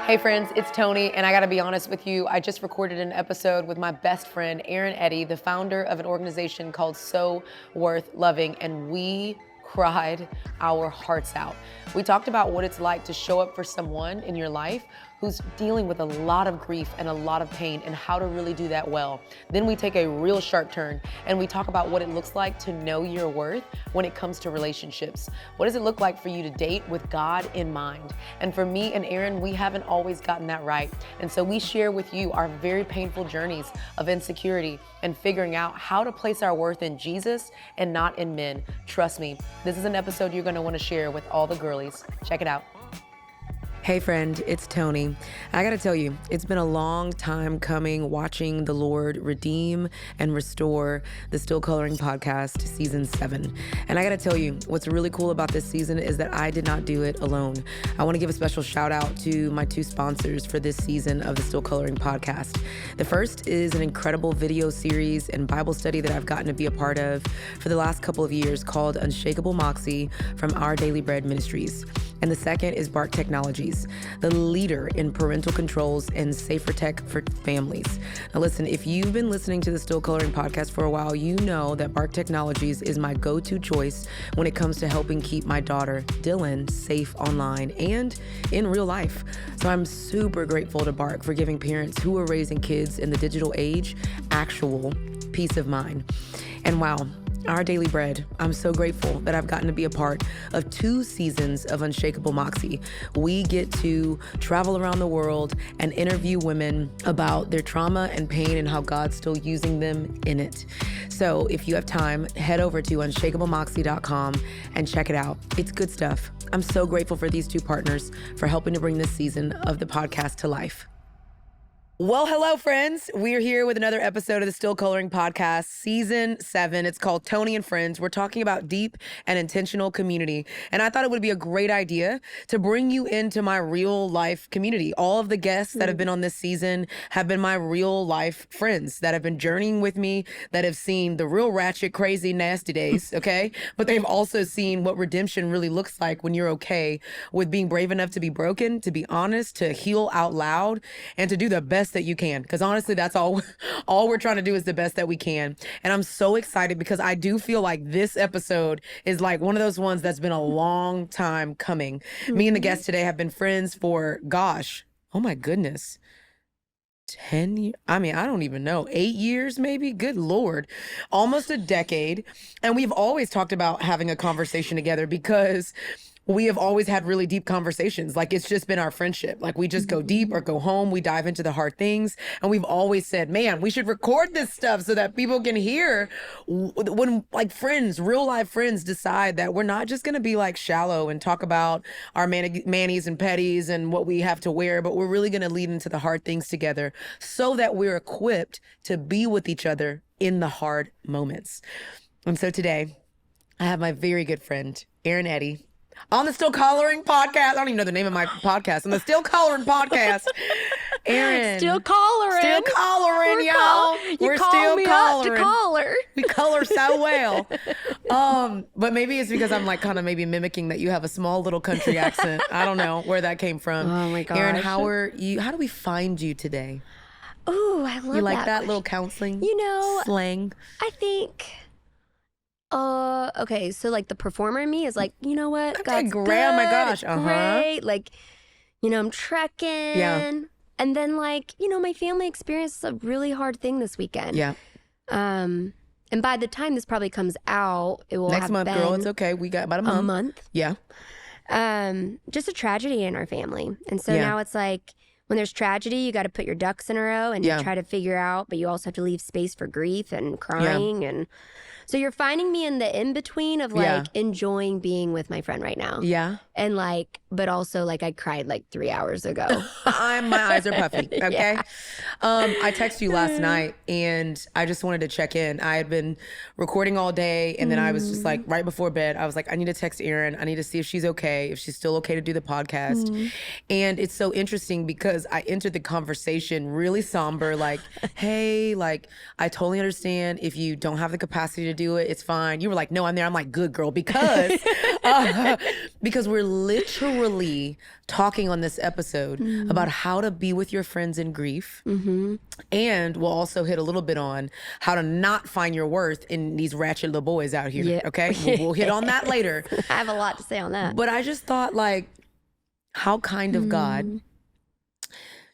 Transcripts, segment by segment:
Hey friends, it's Toni, and I gotta be honest with you, I just recorded an episode with my best friend, Eryn Eddy, the founder of an organization called So Worth Loving, and we cried our hearts out. We talked about what it's like to show up for someone in your life who's dealing with a lot of grief and a lot of pain and how to really do that well. Then we take a real sharp turn and we talk about what it looks like to know your worth when it comes to relationships. What does it look like for you to date with God in mind? And for me and Eryn, we haven't always gotten that right. And so we share with you our very painful journeys of insecurity and figuring out how to place our worth in Jesus and not in men. Trust me, this is an episode you're gonna wanna share with all the girlies. Check it out. Hey friend, it's Toni. I gotta tell you, it's been a long time coming watching the Lord redeem and restore the Still Coloring podcast season 7. And I gotta tell you, what's really cool about this season is that I did not do it alone. I wanna give a special shout out to my 2 sponsors for this season of the Still Coloring podcast. The first is an incredible video series and Bible study that I've gotten to be a part of for the last couple of years called Unshakable Moxie from Our Daily Bread Ministries. And the second is Bark Technologies, the leader in parental controls and safer tech for families. Now listen, if you've been listening to the Still Coloring podcast for a while, you know that Bark Technologies is my go-to choice when it comes to helping keep my daughter, Dylan, safe online and in real life. So I'm super grateful to Bark for giving parents who are raising kids in the digital age actual peace of mind. And wow, Our Daily Bread, I'm so grateful that I've gotten to be a part of 2 seasons of Unshakable Moxie. We get to travel around the world and interview women about their trauma and pain and how God's still using them in it. So if you have time, head over to unshakablemoxie.com and check it out. It's good stuff. I'm so grateful for these 2 partners for helping to bring this season of the podcast to life. Well, hello, friends. We're here with another episode of the Still Coloring Podcast, Season 7. It's called Toni and Friends. We're talking about deep and intentional community. And I thought it would be a great idea to bring you into my real life community. All of the guests that have been on this season have been my real life friends that have been journeying with me, that have seen the real ratchet, crazy, nasty days, okay? But they've also seen what redemption really looks like when you're okay with being brave enough to be broken, to be honest, to heal out loud, and to do the best that you can, because honestly that's all we're trying to do is the best that we can. And I'm so excited because I do feel like this episode is like one of those ones that's been a long time coming. Me and the guests today have been friends for oh my goodness, 10 years, I mean, I don't even know, 8 years maybe, good Lord, almost a decade. And we've always talked about having a conversation together because we have always had really deep conversations. Like, it's just been our friendship. Like, we just go deep or go home. We dive into the hard things. And we've always said, man, we should record this stuff so that people can hear when, like, friends, real life friends decide that we're not just going to be like shallow and talk about our manis and petties and what we have to wear, but we're really going to lead into the hard things together so that we're equipped to be with each other in the hard moments. And so today, I have my very good friend, Eryn Eddy, on the Still Coloring podcast. I don't even know the name of my podcast. On the Still Coloring podcast. Eryn. Still coloring. Still coloring, y'all. We're still coloring. To color. We color so well. But maybe it's because I'm like kind of maybe mimicking that you have a small little country accent. I don't know where that came from. Oh my gosh. Eryn, how are you? How do we find you today? Ooh, I love You like that question. little counseling slang? I think okay, so like the performer in me is like, you know what? Okay, God's great. good. Oh my gosh. It's great. Like, you know, I'm trekking. Yeah. And then like, you know, my family experienced a really hard thing this weekend. Yeah. And by the time this probably comes out, it will Next have month, been girl. It's okay. We got about a month. a month. Yeah. Just a tragedy in our family. And so Yeah. now it's like, when there's tragedy, you got to put your ducks in a row and Yeah. you try to figure out, but you also have to leave space for grief and crying. And so you're finding me in the in-between of like enjoying being with my friend right now. Yeah. And like, but also like I cried like 3 hours ago. My eyes are puffy. Okay. Yeah. I texted you last night and I just wanted to check in. I had been recording all day and then I was just like right before bed, I was like, I need to text Eryn. I need to see if she's okay, if she's still okay to do the podcast. And it's so interesting because I entered the conversation really somber, like, hey, like, I totally understand if you don't have the capacity to do it, it's fine. You were like, no, I'm there. I'm like, good girl, because we're literally literally talking on this episode about how to be with your friends in grief. And we'll also hit a little bit on how to not find your worth in these ratchet little boys out here. Okay. We'll hit on that later. I have a lot to say on that. But I just thought, like, how kind of God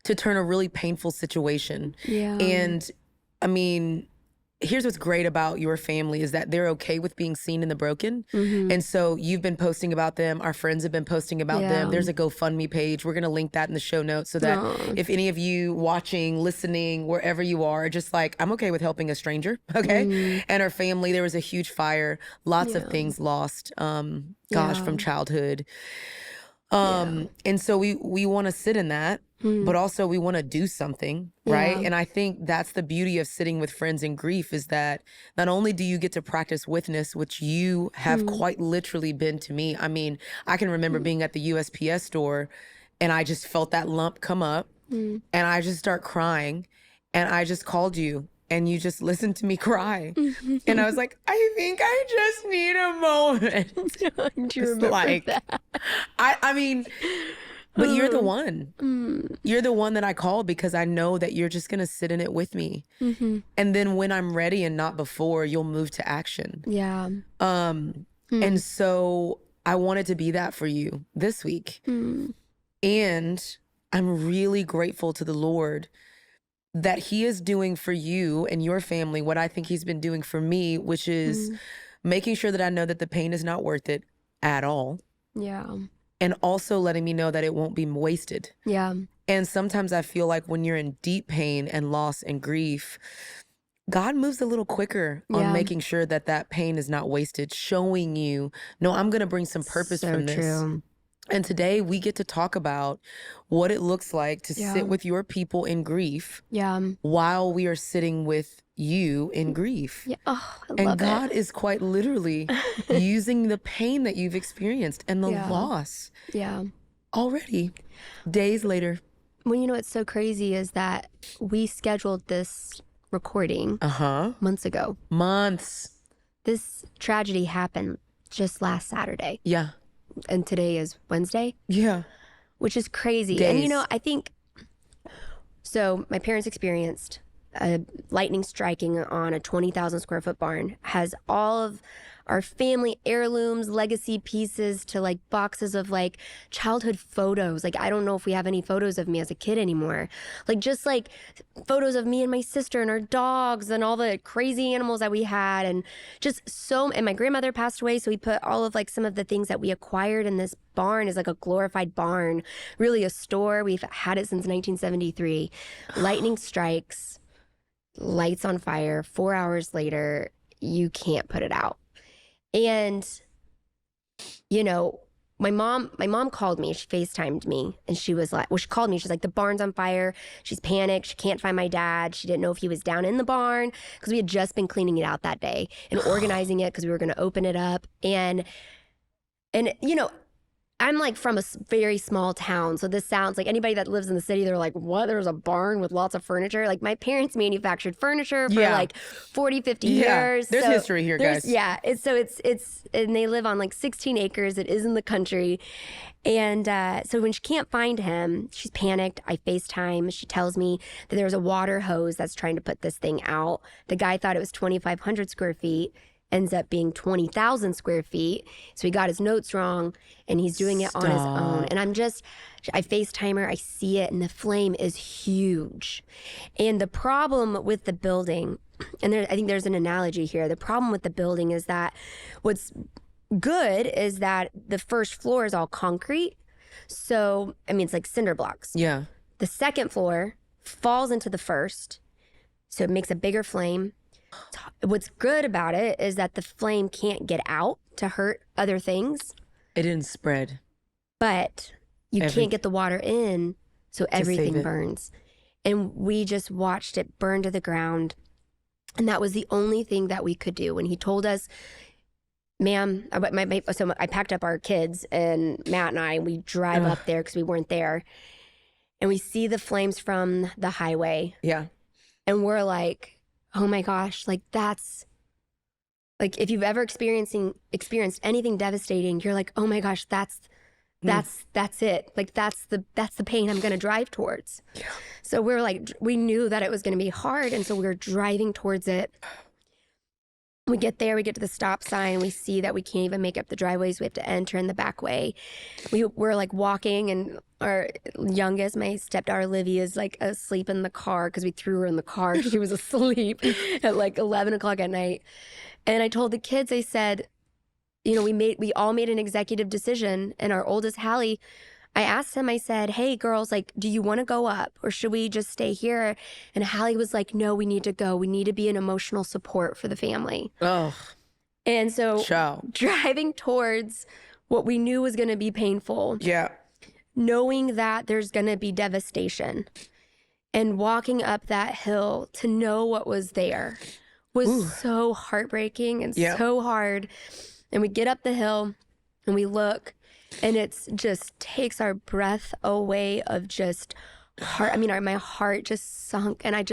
to turn a really painful situation. And I mean, here's what's great about your family is that they're okay with being seen in the broken. And so you've been posting about them. Our friends have been posting about them. There's a GoFundMe page. We're going to link that in the show notes so that if any of you watching, listening, wherever you are, just like, I'm okay with helping a stranger. Okay. And our family, there was a huge fire, lots of things lost, from childhood. And so we want to sit in that, but also we want to do something, right? And I think that's the beauty of sitting with friends in grief is that not only do you get to practice witness, which you have quite literally been to me. I mean, I can remember being at the USPS store and I just felt that lump come up and I just start crying and I just called you. And you just listened to me cry. And I was like, I think I just need a moment. Do you remember that? I mean, but you're the one. You're the one that I call because I know that you're just going to sit in it with me. And then when I'm ready and not before, you'll move to action. And so I wanted to be that for you this week. And I'm really grateful to the Lord that he is doing for you and your family what I think he's been doing for me, which is making sure that I know that the pain is not worth it at all. And also letting me know that it won't be wasted. And sometimes I feel like when you're in deep pain and loss and grief, God moves a little quicker on making sure that that pain is not wasted, showing you, no, I'm going to bring some purpose from this. And today we get to talk about what it looks like to sit with your people in grief while we are sitting with you in grief. And God is quite literally using the pain that you've experienced and the loss already days later. Well, you know what's so crazy is that we scheduled this recording months ago. This tragedy happened just last Saturday. And today is Wednesday. Which is crazy. Days. And you know, I think, so my parents experienced a lightning striking on a 20,000 square foot barn, has all of our family heirlooms, legacy pieces to like boxes of like childhood photos. Like, I don't know if we have any photos of me as a kid anymore. Like just like photos of me and my sister and our dogs and all the crazy animals that we had. And just and my grandmother passed away. So we put all of like some of the things that we acquired in this barn is like a glorified barn, really a store. We've had it since 1973. Lightning strikes, lights on fire, 4 hours later, you can't put it out. And, you know, my mom called me, she FaceTimed me and she was like, well, she called me, she's like, the barn's on fire. She's panicked. She can't find my dad. She didn't know if he was down in the barn because we had just been cleaning it out that day and organizing it because we were going to open it up. And, you know, I'm like from a very small town. So this sounds like anybody that lives in the city, they're like, what? There's a barn with lots of furniture. Like my parents manufactured furniture for like 40, 50 years. There's history here, guys. It's and they live on like 16 acres. It is in the country. And so when she can't find him, she's panicked. I FaceTime. She tells me that there's a water hose that's trying to put this thing out. The guy thought it was 2,500 square feet. Ends up being 20,000 square feet. So he got his notes wrong and he's doing it on his own. And I FaceTime her, I see it, and the flame is huge. And the problem with the building, and I think there's an analogy here. The problem with the building is that what's good is that the first floor is all concrete. So, I mean, it's like cinder blocks. The second floor falls into the first. So it makes a bigger flame. What's good about it is that the flame can't get out to hurt other things. It didn't spread. But you can't get the water in, so everything burns. And we just watched it burn to the ground. And that was the only thing that we could do. When he told us, ma'am, so I packed up our kids and Matt and I, we drive up there because we weren't there. And we see the flames from the highway. And we're like, oh my gosh, like that's, like if you've ever experienced anything devastating, you're like, oh my gosh, that's That's it. Like that's the pain I'm going to drive towards. Yeah. So we're like, we knew that it was going to be hard. And so we were driving towards it. We get there, we get to the stop sign, we see that we can't even make up the driveways. We have to enter in the back way. We're like walking, and our youngest, my stepdaughter Livy, is like asleep in the car because we threw her in the car. She was asleep at like 11 o'clock at night. And I told the kids, I said, you know, we all made an executive decision, and our oldest, Hallie, I asked him, I said, hey, girls, like, do you want to go up or should we just stay here? And Hallie was like, no, we need to go. We need to be an emotional support for the family. Oh. And so driving towards what we knew was going to be painful. Yeah. Knowing that there's going to be devastation and walking up that hill to know what was there was so heartbreaking and so hard. And we get up the hill and we look, and it's just takes our breath away of just heart. I mean, my heart just sunk. And I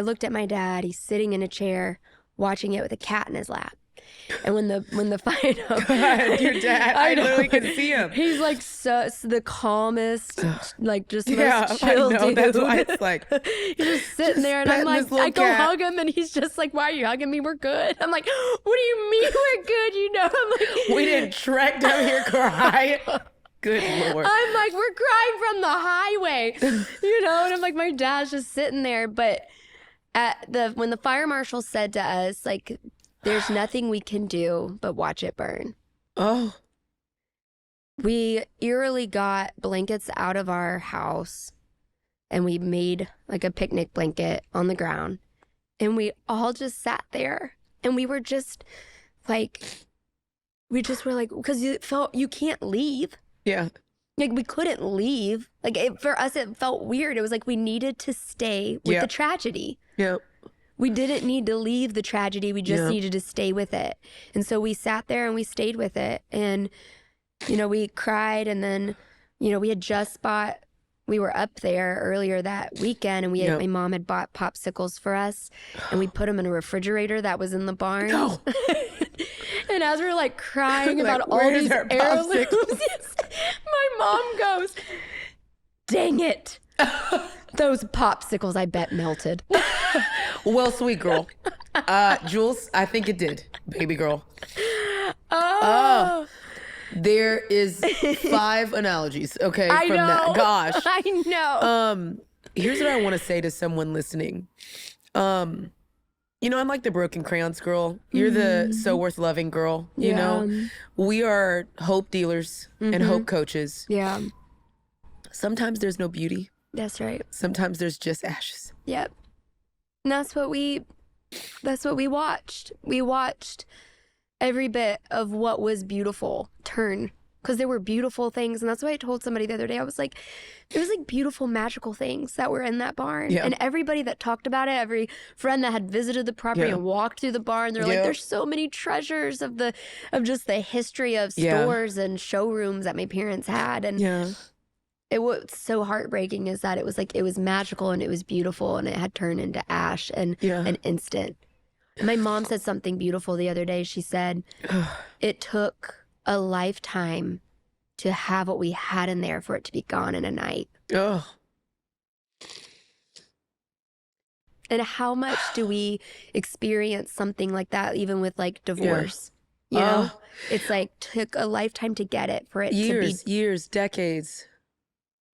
looked at my dad. He's sitting in a chair watching it with a cat in his lap. And when the final, God, your dad, I literally can see him. He's like the calmest, like just most chill dude. That's why it's like he's just sitting there, and I'm like, I go hug him, and he's just like, "Why are you hugging me? We're good." I'm like, "What do you mean we're good?" You know, I'm like, we didn't trek down here crying. Good Lord. I'm like, we're crying from the highway, you know, and I'm like, my dad's just sitting there. But when the fire marshal said to us, like, there's nothing we can do but watch it burn. Oh. We eerily got blankets out of our house, and we made like a picnic blanket on the ground, and we all just sat there, and we were just like, because you can't leave. Yeah. Like, we couldn't leave. Like, for us, it felt weird. It was like we needed to stay with the tragedy. Yep. We didn't need to leave the tragedy. We just needed to stay with it. And so we sat there and we stayed with it. And, you know, we cried. And then, you know, we were up there earlier that weekend, and my mom had bought popsicles for us, and we put them in a refrigerator that was in the barn. No. And as we were like crying about all these heirlooms, my mom goes, dang it. Those popsicles, I bet, melted. Well, sweet girl. Jules, I think it did, baby girl. There is 5 analogies, okay, I know. that. Gosh. I know. Here's what I want to say to someone listening. You know, I'm like the broken crayons girl. You're the so worth loving girl, you know? We are hope dealers and hope coaches. Yeah. Sometimes there's no beauty. That's right. Sometimes there's just ashes. Yep. And that's what we watched. We watched every bit of what was beautiful turn, because there were beautiful things. And that's why I told somebody the other day, I was like, there was like beautiful, magical things that were in that barn. Yeah. And everybody that talked about it, every friend that had visited the property and walked through the barn, they're like, there's so many treasures of just the history of stores and showrooms that my parents had. And what's so heartbreaking is that it was magical and it was beautiful, and it had turned into ash in an instant. My mom said something beautiful the other day. She said, it took a lifetime to have what we had in there for it to be gone in a night. Oh. And how much do we experience something like that, even with like divorce? You know, it's like took a lifetime to get it, for it to be years, decades.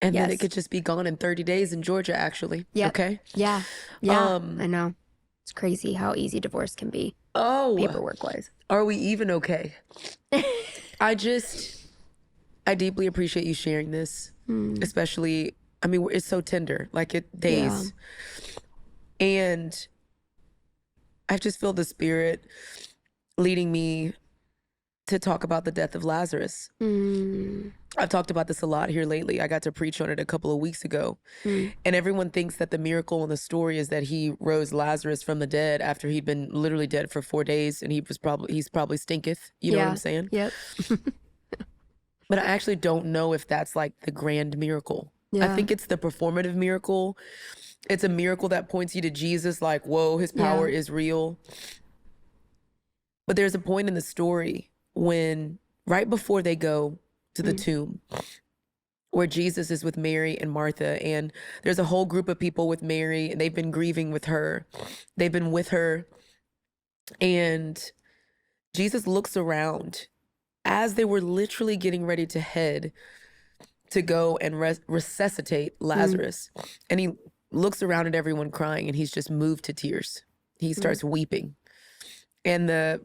And then it could just be gone in 30 days in Georgia, actually. Yeah. Okay. Yeah. Yeah. I know. It's crazy how easy divorce can be. Oh. Paperwork wise. Are we even okay? I deeply appreciate you sharing this, especially, I mean, it's so tender, like days. Yeah. And I just feel the Spirit leading me to talk about the death of Lazarus. I've talked about this a lot here lately. I got to preach on it a couple of weeks ago. And everyone thinks that the miracle in the story is that he rose Lazarus from the dead after he'd been literally dead for 4 days, and he's probably stinketh. You know what I'm saying? Yep. But I actually don't know if that's like the grand miracle. I think it's the performative miracle. It's a miracle that points you to Jesus, like, whoa, his power is real. But there's a point in the story when, right before they go to the tomb where Jesus is with Mary and Martha. And there's a whole group of people with Mary, and they've been grieving with her. They've been with her. And Jesus looks around as they were literally getting ready to head to go and resuscitate Lazarus. And he looks around at everyone crying, and he's just moved to tears. He starts weeping. And the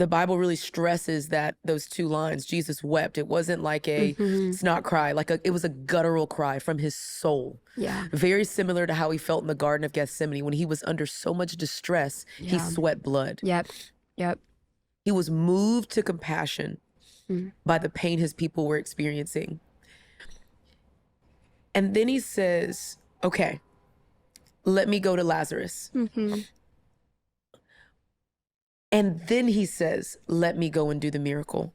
Bible really stresses that those two lines, Jesus wept. It wasn't like a snot cry, it was a guttural cry from his soul. Yeah. Very similar to how he felt in the Garden of Gethsemane when he was under so much distress, he sweat blood. Yep. He was moved to compassion by the pain his people were experiencing. And then he says, okay, let me go to Lazarus. And then he says, let me go and do the miracle.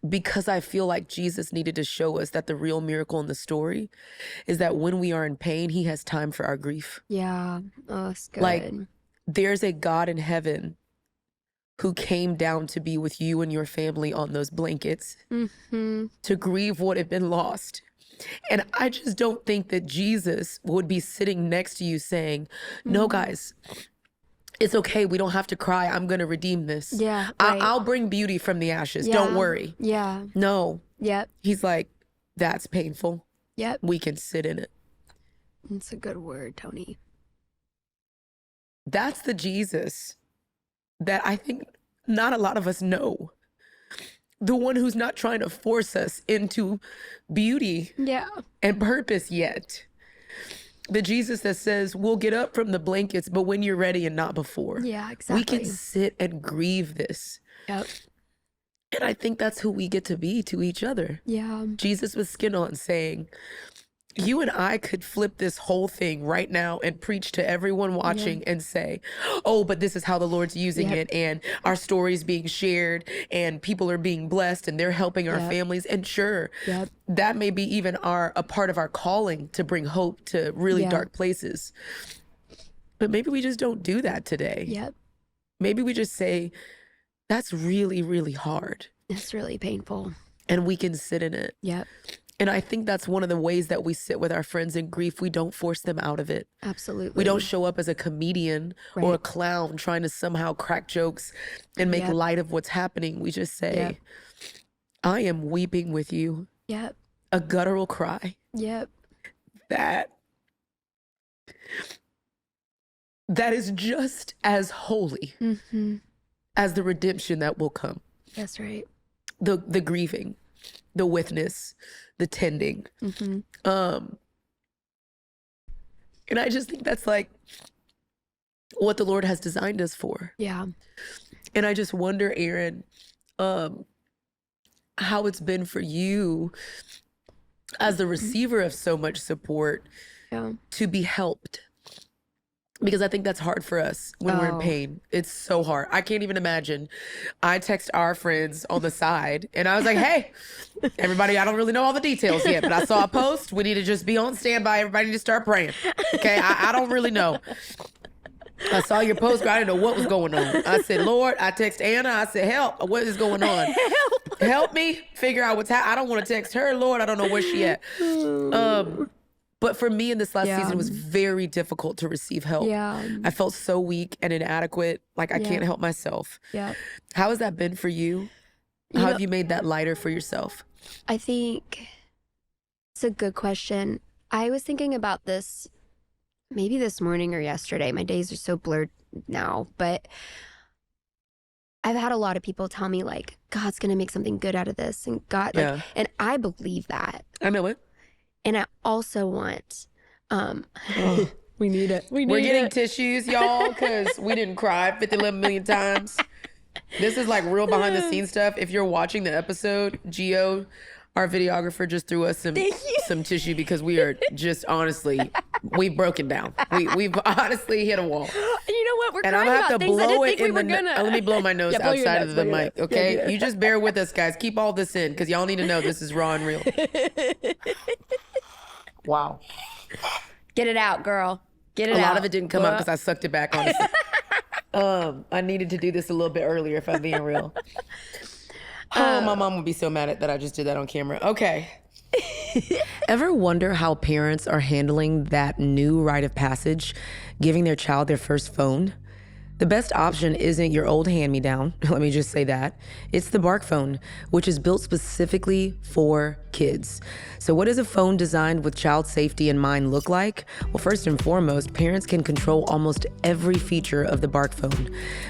Because I feel like Jesus needed to show us that the real miracle in the story is that when we are in pain, he has time for our grief. Yeah. Oh, that's good. Like, there's a God in heaven who came down to be with you and your family on those blankets to grieve what had been lost. And I just don't think that Jesus would be sitting next to you saying, no, guys, it's okay. We don't have to cry. I'm going to redeem this. Yeah. Right. I'll bring beauty from the ashes. Don't worry. Yeah. No. Yep. He's like, that's painful. Yep. We can sit in it. That's a good word, Toni. That's the Jesus that I think not a lot of us know. The one who's not trying to force us into beauty and purpose yet. The Jesus that says, we'll get up from the blankets, but when you're ready and not before. Yeah, exactly. We can sit and grieve this. Yep. And I think that's who we get to be to each other. Yeah. Jesus with skin on saying, you and I could flip this whole thing right now and preach to everyone watching and say, oh, but this is how the Lord's using it. And our story's being shared and people are being blessed and they're helping our families. And sure, that may be even a part of our calling to bring hope to really dark places. But maybe we just don't do that today. Yep. Maybe we just say, that's really, really hard. It's really painful. And we can sit in it. Yep. And I think that's one of the ways that we sit with our friends in grief. We don't force them out of it. Absolutely. We don't show up as a comedian or a clown trying to somehow crack jokes and make light of what's happening. We just say, I am weeping with you. Yep. A guttural cry. Yep. That is just as holy as the redemption that will come. That's right. The grieving, the witness, the tending. And I just think that's like what the Lord has designed us for. Yeah. And I just wonder, Eryn, how it's been for you as the receiver of so much support to be helped. Because I think that's hard for us when we're in pain. It's so hard. I can't even imagine. I text our friends on the side and I was like, hey, everybody, I don't really know all the details yet, but I saw a post. We need to just be on standby. Everybody need to start praying. Okay, I don't really know. I saw your post, girl. I didn't know what was going on. I said, Lord, I text Anna. I said, help. What is going on? Help me figure out what's happening. I don't want to text her. Lord, I don't know where she at. But for me in this last season, it was very difficult to receive help. Yeah. I felt so weak and inadequate. Like I can't help myself. Yeah. How has that been for you? How have you made that lighter for yourself? I think it's a good question. I was thinking about this maybe this morning or yesterday. My days are so blurred now, but I've had a lot of people tell me like, God's going to make something good out of this. And God, and I believe that. I know it. And I also want, we need it. We're getting tissues, y'all, because we didn't cry 11 million times. This is like real behind the scenes stuff. If you're watching the episode, Gio, our videographer, just threw us some tissue because we are just honestly, we've broken down. We've honestly hit a wall. You know what? We're and crying I'm gonna have about to things I blow didn't it think in we the. were gonna. Let me blow my nose outside of the mic, okay? Yeah, you just bear with us, guys. Keep all this in because y'all need to know this is raw and real. Wow. Get it out, girl. Get it out. A lot of it didn't come out because I sucked it back, honestly. I needed to do this a little bit earlier if I'm being real. Oh, my mom would be so mad at that I just did that on camera. Okay. Ever wonder how parents are handling that new rite of passage, giving their child their first phone? The best option isn't your old hand-me-down, let me just say that. It's the Bark phone, which is built specifically for kids. So what does a phone designed with child safety in mind look like? Well, first and foremost, parents can control almost every feature of the Bark phone.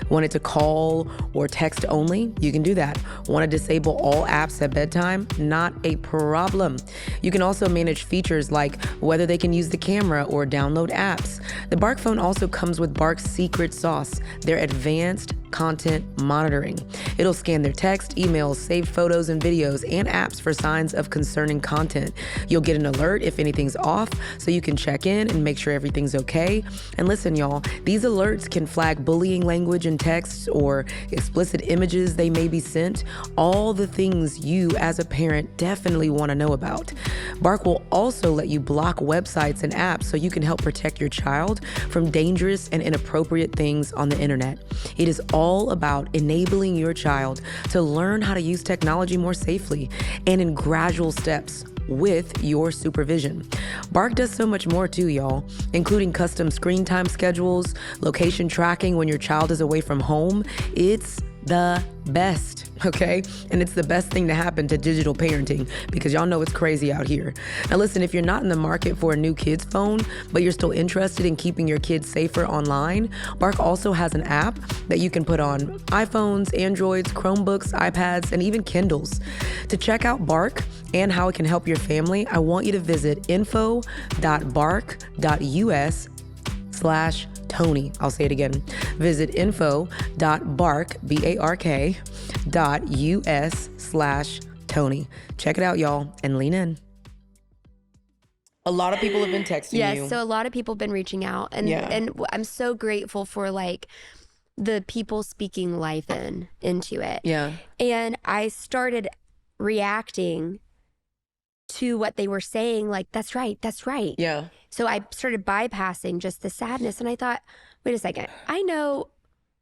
Want it to call or text only? You can do that. Want to disable all apps at bedtime? Not a problem. You can also manage features like whether they can use the camera or download apps. The Bark phone also comes with Bark's secret sauce, their advanced content monitoring. It'll scan their text, emails, saved photos and videos, and apps for signs of concerning content. You'll get an alert if anything's off, so you can check in and make sure everything's okay. And listen, y'all, these alerts can flag bullying language in texts or explicit images they may be sent, all the things you as a parent definitely want to know about. Bark will also let you block websites and apps so you can help protect your child from dangerous and inappropriate things on the internet. It is all about enabling your child to learn how to use technology more safely and in gradual steps with your supervision. Bark does so much more too, y'all, including custom screen time schedules, location tracking when your child is away from home. It's the best, okay? And it's the best thing to happen to digital parenting because y'all know it's crazy out here. Now listen, if you're not in the market for a new kid's phone, but you're still interested in keeping your kids safer online, Bark also has an app that you can put on iPhones, Androids, Chromebooks, iPads, and even Kindles. To check out Bark and how it can help your family, I want you to visit info.bark.us/Toni. I'll say it again. Visit info.bark.us/Toni. Check it out, y'all, and lean in. A lot of people have been texting you. Yes, so a lot of people have been reaching out, and I'm so grateful for like the people speaking life into it. Yeah. And I started reacting to what they were saying, like, that's right. Yeah. So I started bypassing just the sadness, and I thought, wait a second, I know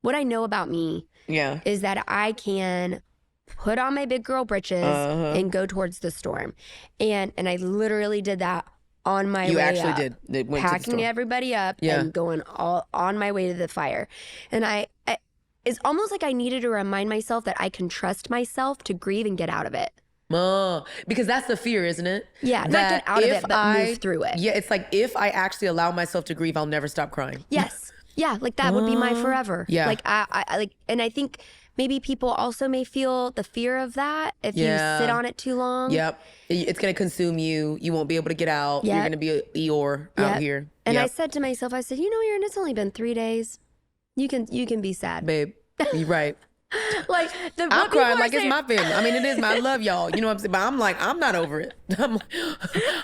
what I know about me is that I can put on my big girl britches and go towards the storm. And I literally did that on my way up. You actually did. They went packing everybody up and going all on my way to the fire. And I it's almost like I needed to remind myself that I can trust myself to grieve and get out of it. Because that's the fear, isn't it? Yeah, not get out of it, but move through it. Yeah, it's like if I actually allow myself to grieve, I'll never stop crying. Yes. Yeah, like that would be my forever. Yeah. Like I like, and I think maybe people also may feel the fear of that if you sit on it too long. Yep. It's going to consume you. You won't be able to get out. You're going to be a Eeyore out here. And I said to myself, I said, Eryn, it's only been 3 days. You can be sad. Babe, you're right. Like I'm crying like it's my family. I mean, it is my, I love y'all. You know what I'm saying? But I'm like, I'm not over it.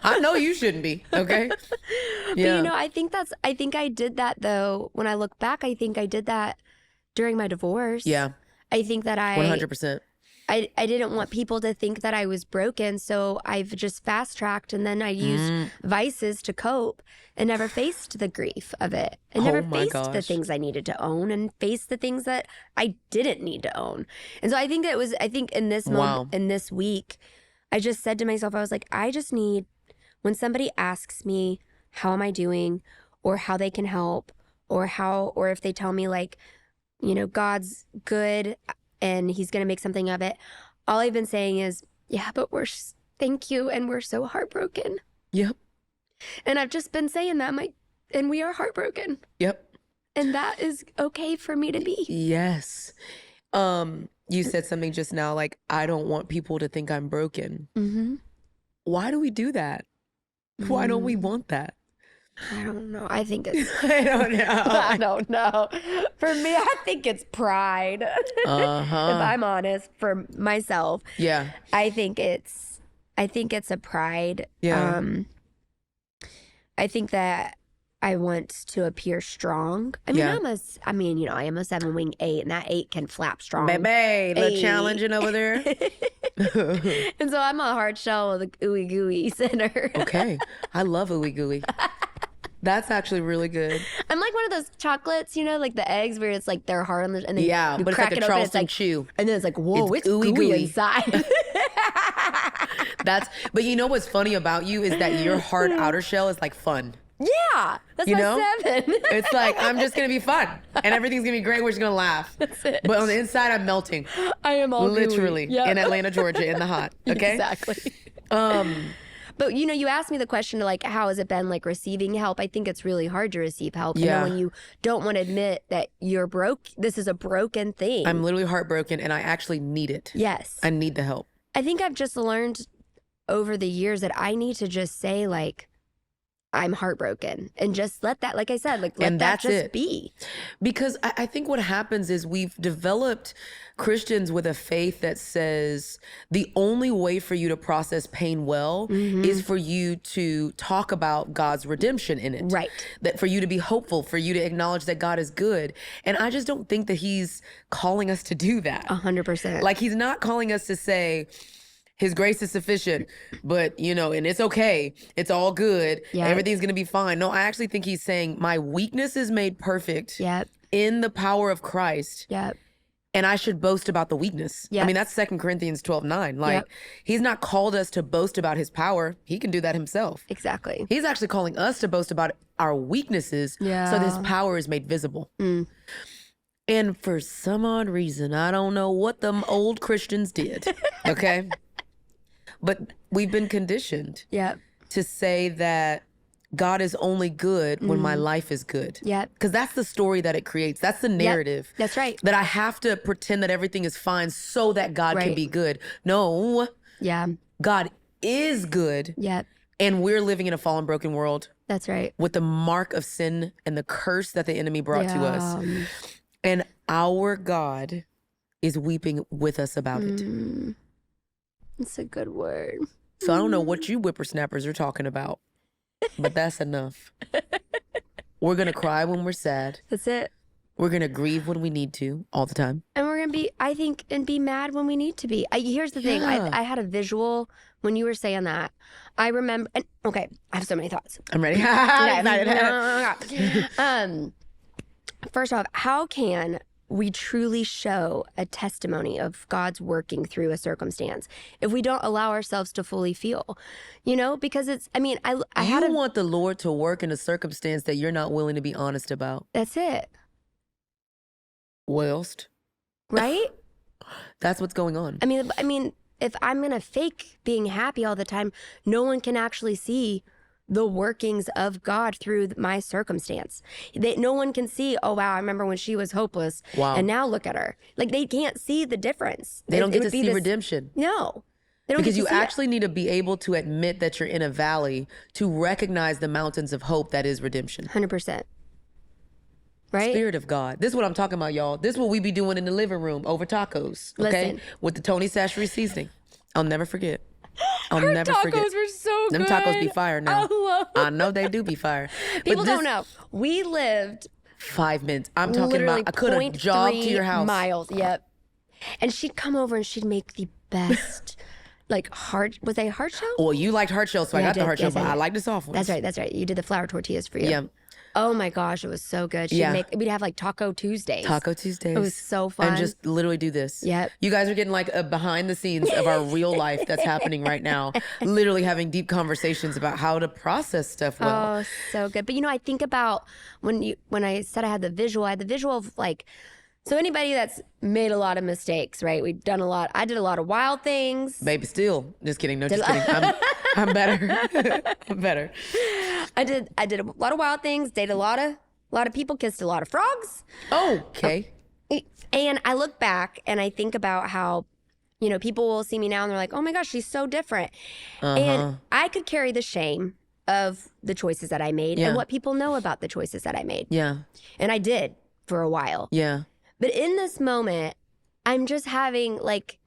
I know you shouldn't be. Okay. Yeah. But I think I did that though. When I look back, I think I did that during my divorce. Yeah. I think that 100%. I didn't want people to think that I was broken, so I've just fast tracked, and then I used vices to cope and never faced the grief of it. And never faced the things I needed to own and faced the things that I didn't need to own. And so I think in this moment, in this week, I just said to myself, I was like, I just need, when somebody asks me, how am I doing, or how they can help, or if they tell me like, God's good and he's going to make something of it. All I've been saying is, yeah, but thank you. And we're so heartbroken. Yep. And I've just been saying that, and we are heartbroken. Yep. And that is okay for me to be. Yes. You said something just now, like, I don't want people to think I'm broken. Mm-hmm. Why do we do that? Why don't we want that? I don't know. I think it's... I don't know. I don't know. For me, I think it's pride. If I'm honest, for myself. Yeah. I think it's a pride. Yeah. I think that I want to appear strong. I mean, I am a 7-wing 8, and that 8 can flap strong. Baby, the challenging over there. And so I'm a hard shell with a ooey gooey center. Okay. I love ooey gooey. That's actually really good. I'm like one of those chocolates, you know, like the eggs where it's like they're hard on the, and then you but crack it's like it a open, Charleston it's like, chew. and then it's like, whoa, it's gooey, gooey. inside. But you know what's funny about you is that your hard outer shell is like fun. Yeah, that's my 7. It's like, I'm just going to be fun and everything's going to be great. We're just going to laugh. That's it. But on the inside, I'm melting. I am all literally gooey. Yep. in Atlanta, Georgia, in the hot. Okay. Exactly. But you know, you asked me the question like, how has it been like receiving help? I think it's really hard to receive help. Yeah. And then when you don't want to admit that you're broke, this is a broken thing. I'm literally heartbroken and I actually need it. Yes. I need the help. I think I've just learned over the years that I need to just say like, I'm heartbroken and just let that, like I said, like let that just be. Because I think what happens is we've developed Christians with a faith that says the only way for you to process pain well is for you to talk about God's redemption in it. Right. That for you to be hopeful, for you to acknowledge that God is good. And I just don't think that he's calling us to do that. 100%. Like he's not calling us to say, his grace is sufficient, but you know, and it's okay. It's all good. Yep. Everything's going to be fine. No, I actually think he's saying my weakness is made perfect Yep. in the power of Christ. Yep. And I should boast about the weakness. Yep. I mean, that's 2 Corinthians 12:9. Like Yep. he's not called us to boast about his power. He can do that himself. Exactly. He's actually calling us to boast about our weaknesses so that his power is made visible. And for some odd reason, I don't know what them old Christians did. Okay. But we've been conditioned to say that God is only good when my life is good. Yep. Because that's the story that it creates. That's the narrative. Yep. That's right. That I have to pretend that everything is fine so that God can Right. be good. No, Yeah. God is good. Yep. And we're living in a fallen, broken world That's right. with the mark of sin and the curse that the enemy brought to us. Yeah. And our God is weeping with us about it. It's a good word. So I don't know what you whippersnappers are talking about, but that's enough. We're going to cry when we're sad. That's it. We're going to grieve when we need to all the time. And we're going to be, I think, and be mad when we need to be. Here's the thing. Yeah. I had a visual when you were saying that. I remember, and, okay, I have so many thoughts. I'm ready. First off, how can we truly show a testimony of God's working through a circumstance if we don't allow ourselves to fully feel? You know, because it's, I mean, I You want the Lord to work in a circumstance that you're not willing to be honest about. That's it. Whilst. Right? That's what's going on. I mean, if I'm going to fake being happy all the time, no one can actually see the workings of God through my circumstance. No one can see, oh, wow, I remember when she was hopeless. Wow. And now look at her. Like, they can't see the difference. They don't It get would to be see this- redemption. No. They don't Because get you to see it. actually need to be able to admit that you're in a valley to recognize the mountains of hope that is redemption. 100%. Right? Spirit of God. This is what I'm talking about, y'all. This is what we be doing in the living room over tacos, okay? Listen. With the Toni Sashry seasoning. I'll never forget. I'll Her never tacos forget. were so Them good. tacos be fire now. I know they do be fire. People But don't know. We lived 5 minutes. I'm talking literally about I could have jogged to your 0.3 house. miles. Yep. And she'd come over and she'd make the best, like was they hard shell? Well, you liked hard shell, so I Yeah, I got the did. hard shell, Yes, I but I did. like the soft ones. That's right. You did the flour tortillas for you. Yeah. Oh my gosh, it was so good. Yeah. We'd have like Taco Tuesdays. Taco Tuesdays. It was so fun. And just literally do this. Yep. You guys are getting like a behind the scenes of our real life that's happening right now. Literally having deep conversations about how to process stuff well. Oh, so good. But you know, I think about when I said I had the visual of like, so anybody that's made a lot of mistakes, right? We've done a lot. I did a lot of wild things. Baby, still. Just kidding. No, just kidding. I'm better. I'm better. I did a lot of wild things, dated a lot of people, kissed a lot of frogs. Oh, okay. And I look back and I think about how, you know, people will see me now and they're like, oh my gosh, she's so different. And I could carry the shame of the choices that I made and what people know about the choices that I made. Yeah. And I did for a while. Yeah. But in this moment, I'm just having like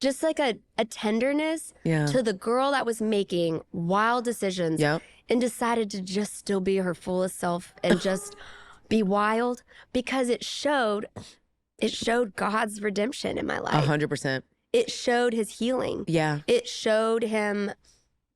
a tenderness to the girl that was making wild decisions and decided to just still be her fullest self and just be wild, because it showed God's redemption in my life. 100%. It showed his healing. Yeah. It showed him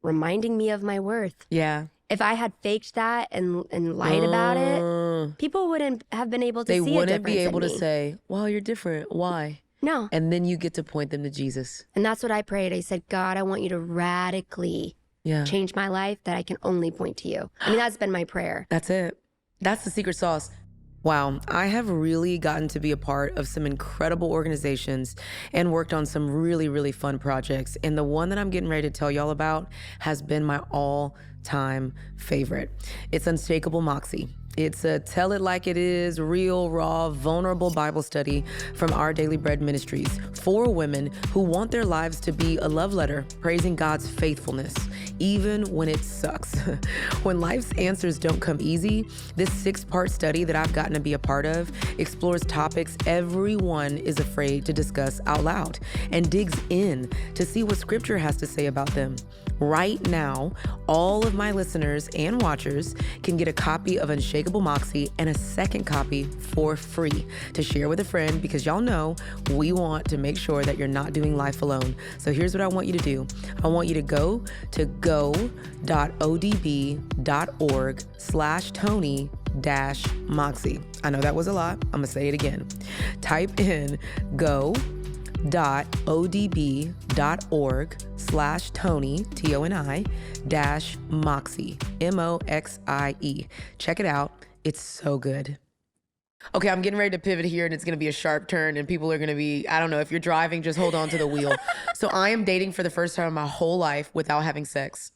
reminding me of my worth. Yeah. if I had faked that and lied about it, people wouldn't have been able to see a difference. They wouldn't be able to say, well, you're different. Why? No. And then you get to point them to Jesus. And that's what I prayed. I said, God, I want you to radically change my life that I can only point to you. I mean, that's been my prayer. That's it. That's the secret sauce. Wow, I have really gotten to be a part of some incredible organizations and worked on some really, really fun projects. And the one that I'm getting ready to tell y'all about has been my all-time favorite. It's Unshakable Moxie. It's a tell it like it is, real, raw, vulnerable Bible study from Our Daily Bread Ministries for women who want their lives to be a love letter praising God's faithfulness, even when it sucks. When life's answers don't come easy, this 6-part study that I've gotten to be a part of explores topics everyone is afraid to discuss out loud and digs in to see what Scripture has to say about them. Right now, all of my listeners and watchers can get a copy of Unshakable Moxie and a second copy for free to share with a friend, because y'all know we want to make sure that you're not doing life alone. So here's what I want you to do. I want you to go to go.odb.org/Toni-Moxie. I know that was a lot. I'm gonna say it again. Type in go.odb.org/Toni, Toni-Moxie, Moxie. Check it out. It's so good. Okay, I'm getting ready to pivot here, and it's going to be a sharp turn, and people are going to be, I don't know, if you're driving, just hold on to the wheel. So I am dating for the first time in my whole life without having sex.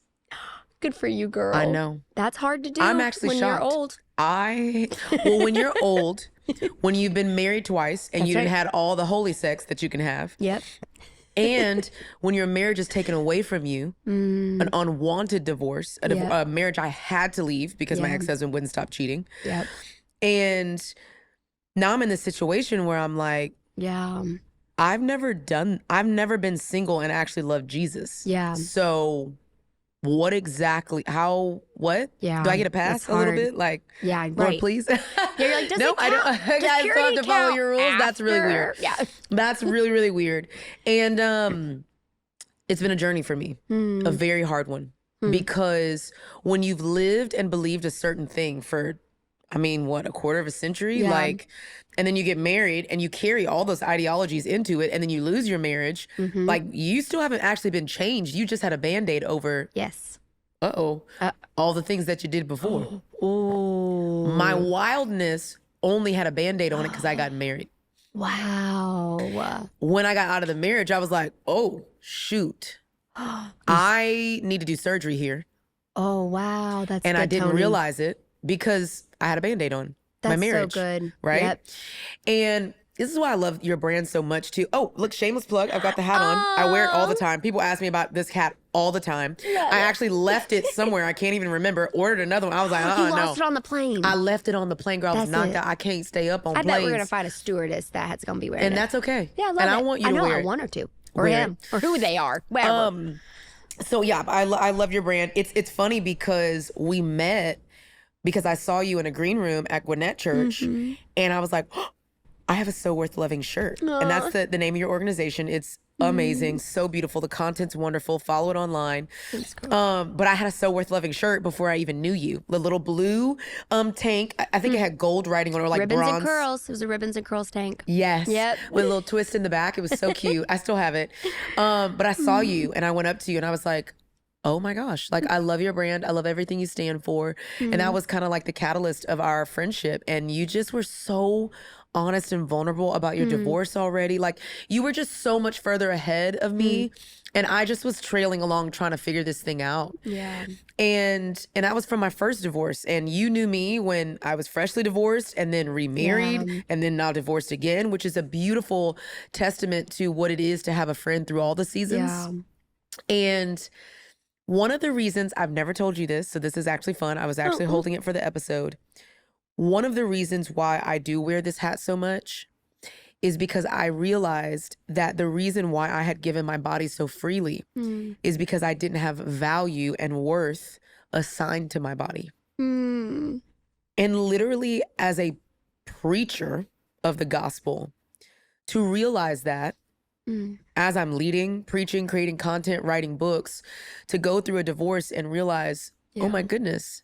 Good for you, girl. I know. That's hard to do. I'm actually when shocked. You're old. Well, when you're old, when you've been married twice and That's you didn't right. had all the holy sex that you can have. Yep. And when your marriage is taken away from you, an unwanted divorce, a marriage I had to leave because my ex-husband wouldn't stop cheating. Yep. And now I'm in this situation where I'm like, I've never been single and actually loved Jesus. Yeah. So what exactly, what? Yeah. Do I get a pass a little bit? Like, Lord, right. please. You're like, does no, it I don't. count? I Does still have to follow your rules. That's really after? weird. Yeah. That's really, really weird. And it's been a journey for me, a very hard one, because when you've lived and believed a certain thing for, I mean, what, a quarter of a century? Like, and then you get married and you carry all those ideologies into it, and then you lose your marriage. Like, you still haven't actually been changed. You just had a Band-Aid over. Yes. All the things that you did before. Oh. My wildness only had a Band-Aid on it because I got married. Wow. When I got out of the marriage, I was like, oh, shoot. I need to do surgery here. Oh, wow. That's And good, I didn't Toni. realize it because I had a Band-Aid on my That's marriage. so good. Right? Yep. And this is why I love your brand so much too. Oh, look, shameless plug. I've got the hat on. I wear it all the time. People ask me about this hat all the time. I actually left it somewhere. I can't even remember. Ordered another one. I was like, You no. lost it on the plane. I left it on the plane, girl. I was That's knocked it. out. I can't stay up on I planes. bet we're going to find a stewardess that's going to be wearing And it. that's okay. Yeah, I love and it. I want you to know wear it. one or two. Or Wear him. Or who they are. Whatever. So yeah, I love your brand. It's funny because we met because I saw you in a green room at Gwinnett Church, and I was like, oh, I have a So Worth Loving shirt. And that's the name of your organization. It's amazing, so beautiful. The content's wonderful. Follow it online. Thanks, girl. But I had a So Worth Loving shirt before I even knew you. The little blue tank. I think it had gold writing on it, or like ribbons bronze. and curls. It was a ribbons and curls tank. Yes. Yep. With a little twist in the back. It was so cute. I still have it. But I saw you and I went up to you and I was like, oh my gosh, like, I love your brand. I love everything you stand for. And that was kind of like the catalyst of our friendship. And you just were so honest and vulnerable about your divorce already. Like, you were just so much further ahead of me. And I just was trailing along trying to figure this thing out. Yeah. And that was from my first divorce. And you knew me when I was freshly divorced and then remarried and then now divorced again, which is a beautiful testament to what it is to have a friend through all the seasons. Yeah. And one of the reasons, I've never told you this, so this is actually fun. I was actually holding it for the episode. One of the reasons why I do wear this hat so much is because I realized that the reason why I had given my body so freely is because I didn't have value and worth assigned to my body. And literally, as a preacher of the gospel, to realize that as I'm leading, preaching, creating content, writing books, to go through a divorce and realize oh my goodness,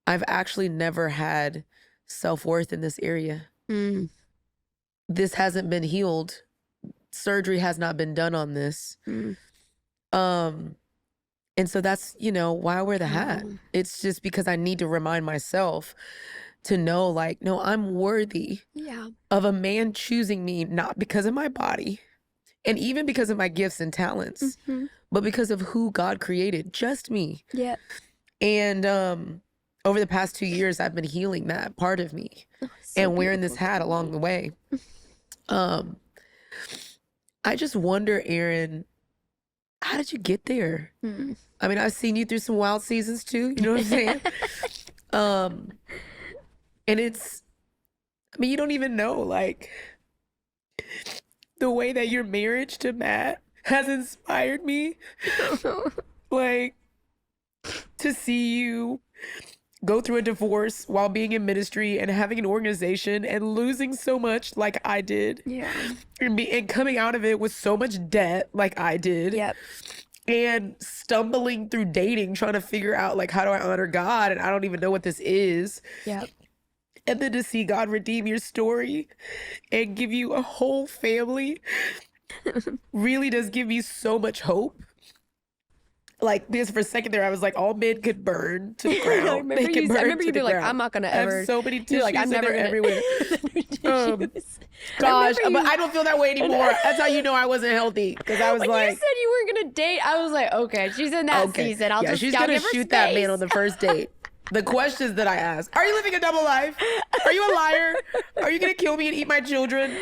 I've actually never had self-worth in this area. This hasn't been healed. Surgery has not been done on this. And so that's, you know, why I wear the hat. It's just because I need to remind myself to know, like, no, I'm worthy of a man choosing me, not because of my body and even because of my gifts and talents, but because of who God created, just me. And over the past 2 years, I've been healing that part of me and wearing this hat along the way. I just wonder, Eryn, how did you get there? I mean, I've seen you through some wild seasons too, you know what I'm saying? And it's, I mean, you don't even know, like, the way that your marriage to Matt has inspired me. Like, to see you go through a divorce while being in ministry and having an organization and losing so much like I did. And coming out of it with so much debt like I did. And stumbling through dating, trying to figure out, like, how do I honor God? And I don't even know what this is. And then to see God redeem your story and give you a whole family really does give me so much hope. Like, this for a second there, I was like, all men could burn to the ground. I remember you being like, I'm not gonna ever. I have so many tissues like, I'm never everywhere. Gosh, but I don't feel that way anymore. That's how you know I wasn't healthy. Because I was when like, you said you weren't gonna date, I was like, okay, she's in that season. She's gonna shoot that man on the first date. The questions that I ask: are you living a double life? Are you a liar? Are you gonna kill me and eat my children?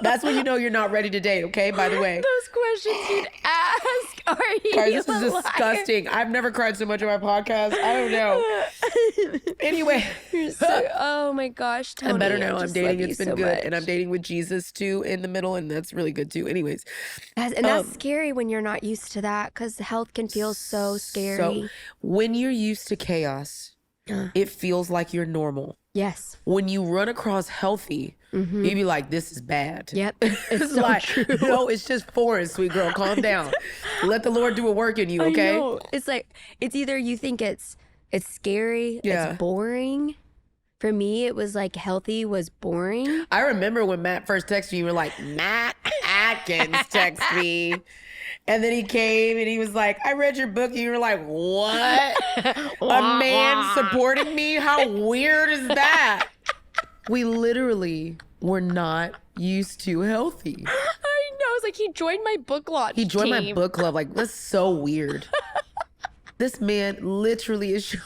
That's when you know you're not ready to date. Okay, by the way, those questions you'd ask. Are you? Guys, this is disgusting. I've never cried so much on my podcast. I don't know. Anyway, oh my gosh, Toni, I'm better now. I'm dating. It's been so good, much. and I'm dating with Jesus too in the middle, and that's really good too. Anyways, and that's scary when you're not used to that, because health can feel so scary. So when you're used to chaos, it feels like you're normal. Yes. When you run across healthy, you be like, this is bad. It's so like, true. No, it's just foreign, sweet girl. Calm down. Let the Lord do a work in you, okay? I know. It's like, it's either you think it's scary, it's boring. For me, it was like healthy was boring. I remember when Matt first texted you, you were like, Matt Adkins text me. And then he came and he was like, I read your book. And you were like, what? A man supporting me? How weird is that? We literally were not used to healthy. I know. I was like, he joined my book launch He joined team. my book club. Like, that's so weird. This man literally is showing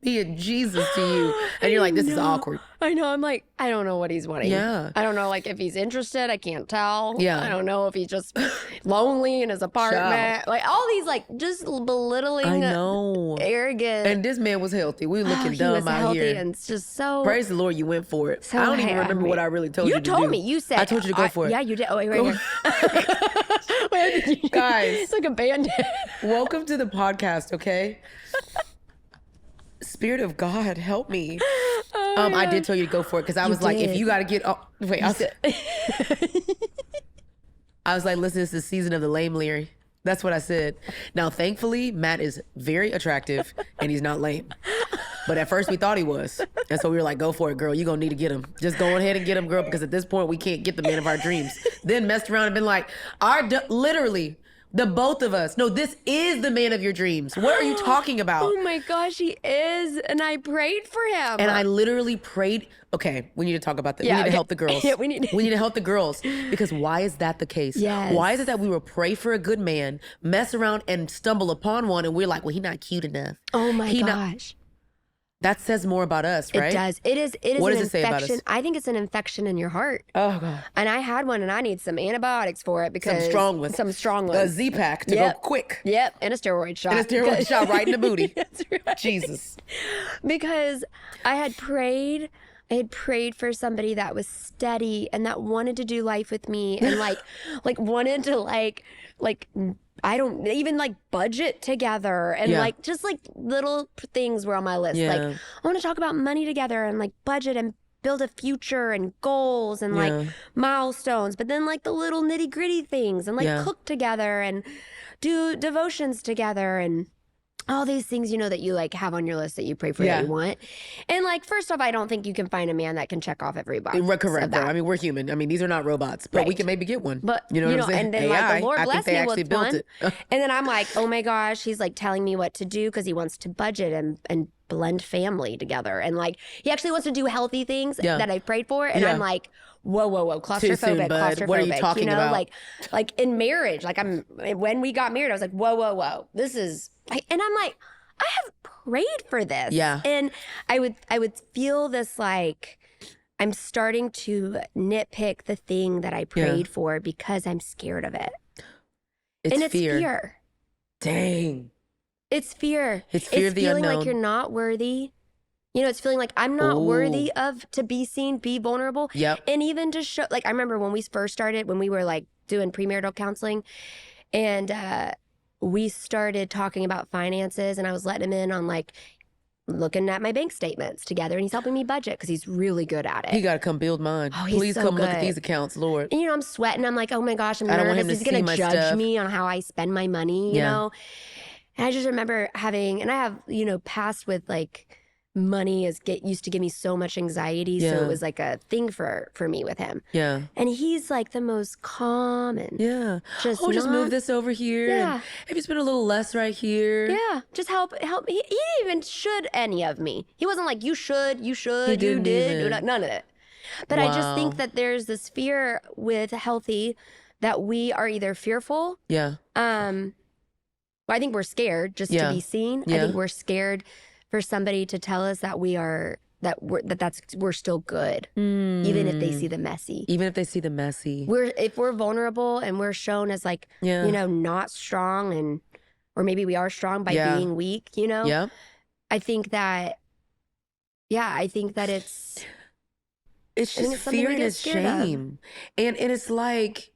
me and Jesus to you. And you're like, this is awkward. I know. I'm like, I don't know what he's wanting. Yeah. I don't know, like, if he's interested. I can't tell. Yeah. I don't know if he's just lonely in his apartment. Like, all these, like, just belittling. I know. Arrogant. And this man was healthy. We were looking he dumb was out healthy here. And it's just so. Praise the Lord, you went for it. So I don't even remember what I really told you to do. You told me. You said. I told you to go for it. Yeah, you did. Oh, wait, right here. Guys. It's like a Band-Aid. Welcome to the podcast, okay? Spirit of God, help me. I did tell you to go for it because I was like, if you got to get... Oh, wait. I was like, listen, it's the season of the lame Leary. That's what I said. Now, thankfully, Matt is very attractive and he's not lame. But at first we thought he was. And so we were like, go for it, girl. You're going to need to get him. Just go ahead and get him, girl, because at this point we can't get the man of our dreams. Then messed around and been like, literally... The both of us. No, this is the man of your dreams. What are you talking about? Oh my gosh, he is. And I prayed for him. And I literally prayed. Okay, we need to talk about that. Yeah, we need to help the girls. Yeah, we need to help the girls. Because why is that the case? Yes. Why is it that we will pray for a good man, mess around and stumble upon one, and we're like, well, he's not cute enough. Oh my gosh. That says more about us, right? It does. It is What an does it say about infection. us? I think it's an infection in your heart. Oh, God. And I had one and I need some antibiotics for it because Some strong ones. A Z-Pack to go quick. Yep. And a steroid shot. And a steroid shot right in the booty. That's right. Jesus. Because I had prayed for somebody that was steady and that wanted to do life with me and like wanted to like I don't even like budget together and like just like little things were on my list. Like I want to talk about money together and like budget and build a future and goals and like milestones, but then like the little nitty gritty things and like cook together and do devotions together. And all these things, you know, that you like have on your list that you pray for that you want. And like, first off, I don't think you can find a man that can check off every box. Correct. I mean, we're human. I mean, these are not robots, but we can maybe get one. But you know what I'm saying? And then AI, like the Lord blessed me with built one. it. And then I'm like, oh my gosh, he's like telling me what to do because he wants to budget and blend family together. And like, he actually wants to do healthy things that I prayed for. And I'm like, whoa, claustrophobic, soon, claustrophobic. What are you talking about? Like in marriage, like when we got married, I was like, whoa, this is, and I'm like, I have prayed for this. Yeah. And I would feel this like I'm starting to nitpick the thing that I prayed for because I'm scared of it. It's fear. Dang. It's fear. It's fear of the unknown. It's feeling like you're not worthy. You know, it's feeling like I'm not worthy of to be seen, be vulnerable. Yep. And even to show, like I remember when we first started, when we were like doing premarital counseling and we started talking about finances and I was letting him in on like looking at my bank statements together and he's helping me budget because he's really good at it. He got to come build mine. Oh, he's Please so come good. look at these accounts, Lord. And, you know, I'm sweating. I'm like, oh my gosh, I'm I don't want nervous. him to He's going see to my judge stuff. me on how I spend my money, you know? And I just remember having, and I have, you know, past with like money used to give me so much anxiety. So it was like a thing for me with him. Yeah. And he's like the most calm and just move this over here. Yeah. And maybe spend a little less right here. Yeah. Just help me. He didn't even should any of me. He wasn't like, you should, you did. None of it. But I just think that there's this fear with healthy that we are either fearful. Yeah. I think we're scared just to be seen. I think we're scared for somebody to tell us that we're still good, even if they see the messy. Even if they see the messy. If we're vulnerable and we're shown as like, you know, not strong or maybe we are strong by being weak, you know? Yeah. I think that it's just fear and it's shame. And it's like,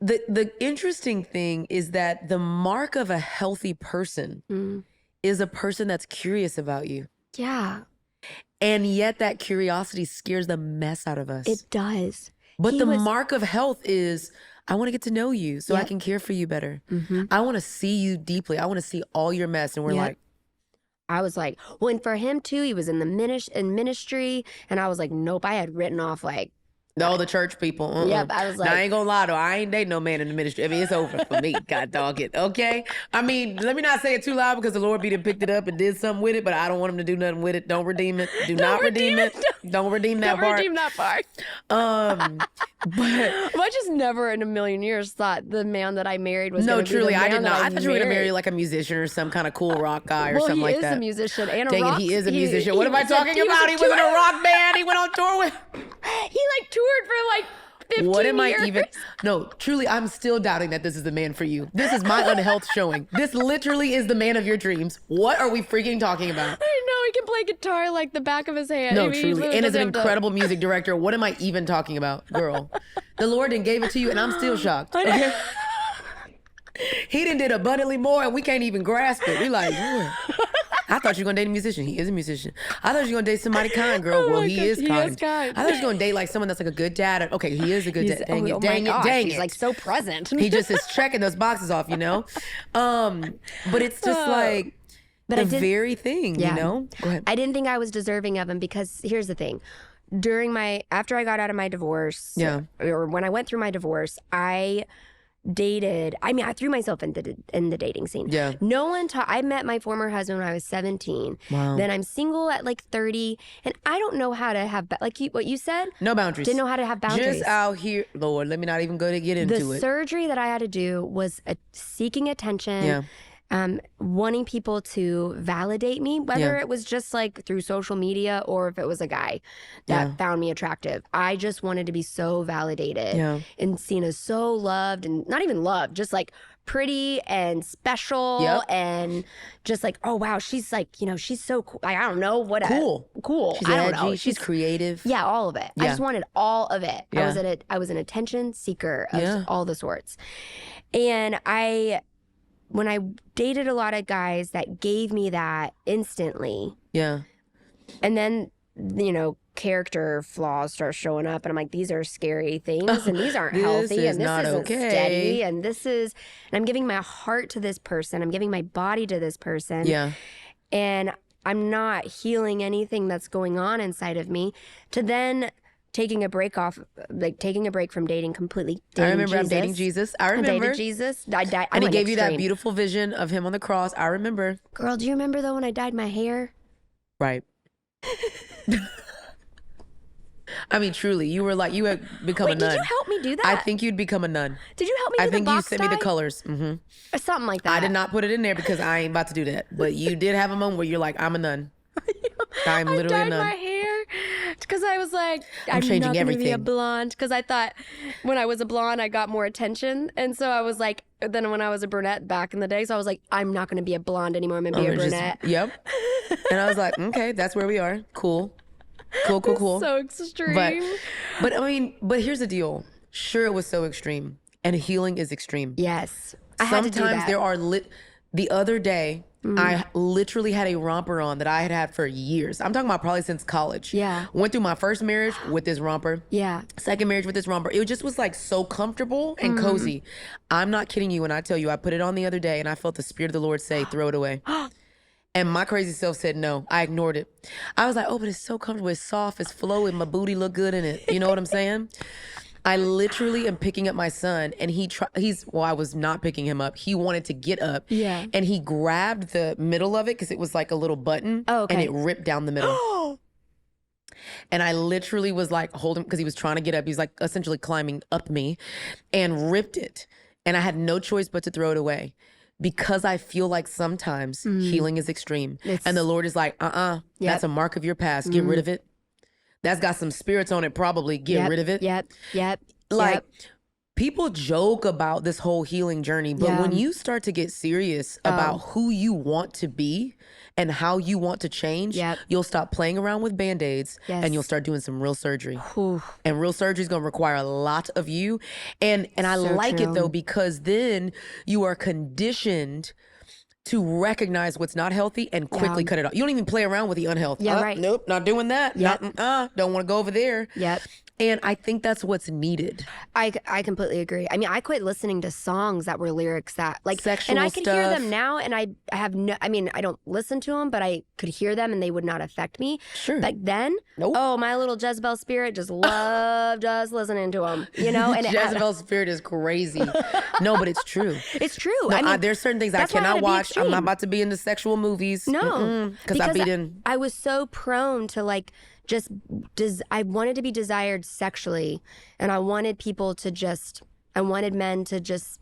the interesting thing is that the mark of a healthy person is a person that's curious about you. Yeah. And yet that curiosity scares the mess out of us. It does. But the mark of health is, I want to get to know you so I can care for you better. I want to see you deeply. I want to see all your mess. And we're like, I was like, well, and for him too, he was in ministry. And I was like, nope, I had written off like, all the church people. Yep, I was like, now, I ain't gonna lie though, I ain't dating no man in the ministry. I mean, it's over for me. God dog it. Okay. I mean, let me not say it too loud because the Lord picked it up and did something with it, but I don't want him to do nothing with it. Don't redeem it. Do not redeem it. Don't redeem that part. Don't redeem that part. But I just never in a million years thought the man that I married was no, gonna truly, be the man I did not. I thought you were gonna marry married. like a musician or some kind of cool rock guy or something like that. He is a musician and Dang a rock. It, he is a musician. What am I talking about? He was in a rock band. He went on tour with. He like toured for like 15 what am years. I even? No, truly, I'm still doubting that this is the man for you. This is my unhealth showing. This literally is the man of your dreams. What are we freaking talking about? I know he can play guitar like the back of his hand. No, truly, and as an incredible music director, what am I even talking about, girl? The Lord didn't gave it to you, and I'm still shocked. Okay? He done did abundantly more, and we can't even grasp it. We like, Lord. I thought you were gonna date a musician. He is a musician. I thought you were gonna date somebody kind, girl. Well, he is kind. I thought you were gonna date like someone that's like a good dad. Okay, he is a good dad. Dang it, dang it. He's like so present. He just is checking those boxes off, you know? But it's just like the very thing, you know? Go ahead. I didn't think I was deserving of him because here's the thing. After I got out of my divorce, or when I went through my divorce, I threw myself in the dating scene. Yeah. No one I met my former husband when I was 17. Wow. Then I'm single at like 30. And I don't know how to have, like what you said? No boundaries. Didn't know how to have boundaries. Just out here, Lord, let me not even go to get into it. The surgery that I had to do was seeking attention. Yeah. Wanting people to validate me, whether it was just like through social media or if it was a guy that found me attractive. I just wanted to be so validated and seen as so loved, and not even loved, just like pretty and special and just like, oh wow, she's like, you know, she's so cool. Like, I don't know what cool. She's I don't edgy, know. She's creative. Yeah, all of it. I just wanted all of it. Yeah. I was an attention seeker of all the sorts, and when I dated a lot of guys that gave me that instantly. Yeah. And then, you know, character flaws start showing up, and I'm like, these are scary things, and these aren't This healthy, is and this not isn't okay. steady, and I'm giving my heart to this person, I'm giving my body to this person, Yeah. and I'm not healing anything that's going on inside of me, to then taking a break from dating completely. I remember I'm dating Jesus. I remember. dated Jesus. And he gave you that beautiful vision of him on the cross. I remember. Girl, do you remember though when I dyed my hair? Right. I mean, truly, you were like, you had become a nun. Did you help me do that? I think you'd become a nun. Did you help me do the I think you sent me the dye? colors. Or something like that. I did not put it in there because I ain't about to do that. But you did have a moment where you're like, I'm a nun. I'm literally a nun. I dyed my hair because I was like, I'm changing not gonna be a everything. blonde, because I thought when I was a blonde I got more attention, and so I was like, then when I was a brunette back in the day, so I was like, I'm not gonna be a blonde anymore, I'm gonna be a brunette. Yep. And I was like, okay, that's where we are. Cool. So extreme. But I mean, but here's the deal. Sure, it was so extreme, and healing is extreme. Yes, I had to do Sometimes that. there are the other day, I literally had a romper on that I had for years. I'm talking about probably since college. Yeah. Went through my first marriage with this romper. Yeah. Second marriage with this romper. It just was like so comfortable and cozy. I'm not kidding you when I tell you I put it on the other day and I felt the Spirit of the Lord say, throw it away. And my crazy self said no. I ignored it. I was like, oh, but it's so comfortable. It's soft. It's flowy. My booty look good in it. You know what I'm saying? I literally am picking up my son, and I was not picking him up. He wanted to get up. Yeah. And he grabbed the middle of it because it was like a little button. Oh, okay. And it ripped down the middle. And I literally was like holding, because he was trying to get up. He was like essentially climbing up me, and ripped it. And I had no choice but to throw it away. Because I feel like sometimes healing is extreme. And the Lord is like, that's a mark of your past. Get rid of it. That's got some spirits on it, probably. Get rid of it. Yep. Like, people joke about this whole healing journey, but when you start to get serious about who you want to be and how you want to change, you'll stop playing around with Band-Aids and you'll start doing some real surgery. And real surgery is going to require a lot of you. And I like it though, because then you are conditioned to recognize what's not healthy and quickly cut it off. You don't even play around with the unhealthy. Right. Nope, not doing that. Don't want to go over there. And I think that's what's needed. I completely agree. I mean, I quit listening to songs that were lyrics that like sexual and I could hear stuff. them now, and I have no. I mean, I don't listen to them, but I could hear them, and they would not affect me. Sure. Back then, Nope. oh, my little Jezebel spirit just loved us listening to them. You know, and Jezebel spirit is crazy. No, but it's true. It's true. No, I mean, there's certain things I that's why I had cannot to be watch. I'm not extreme. about to be into sexual movies. No, because I beat in. I was so prone to like just I wanted to be desired sexually, and I wanted people to just I wanted men to just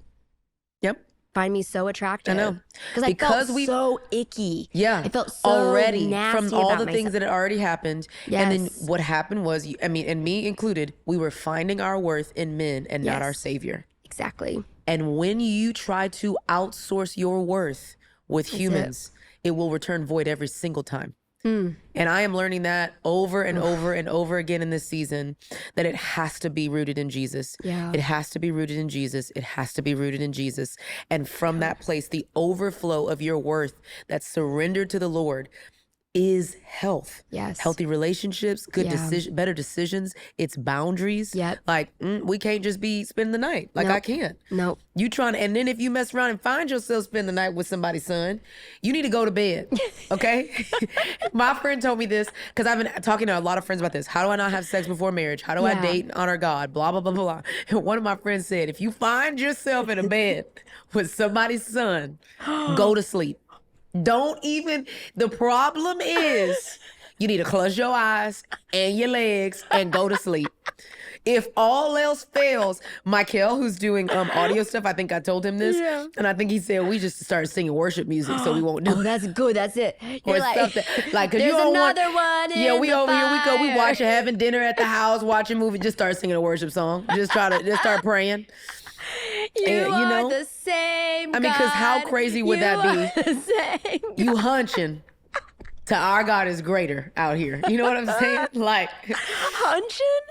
find me so attractive. I know. Because I felt so icky. Yeah. I felt so already nasty from all about the myself. things that had already happened. Yes. And then what happened was, and me included, we were finding our worth in men and not our savior. Exactly. And when you try to outsource your worth with humans, it will return void every single time. And I am learning that over and over and over again in this season, that it has to be rooted in Jesus. Yeah. It has to be rooted in Jesus. It has to be rooted in Jesus. And from that place, the overflow of your worth that's surrendered to the Lord is health. Yes. Healthy relationships, good decision, better decisions. It's boundaries. Yep. Like, we can't just be spending the night. Like, I can't. Nope. You trying to, and then if you mess around and find yourself spending the night with somebody's son, you need to go to bed. Okay? My friend told me this, because I've been talking to a lot of friends about this. How do I not have sex before marriage? How do I date and honor God? Blah, blah, blah, blah, blah. And one of my friends said, if you find yourself in a bed with somebody's son, go to sleep. Don't even, the problem is you need to close your eyes and your legs and go to sleep. If all else fails, Michael, who's doing audio stuff, I think I told him this, and I think he said we just started singing worship music, so we won't do it. Oh, that's good. That's it. You're Or like, something. Like, 'cause there's you don't another one in Yeah, we the over here. We go. We fire. watching, having dinner at the house, watching movie. Just start singing a worship song. Just start praying. You are are the same. I mean, because how God. crazy would You that are be? the same. You hunching to our God is greater out here. You know what I'm saying? Like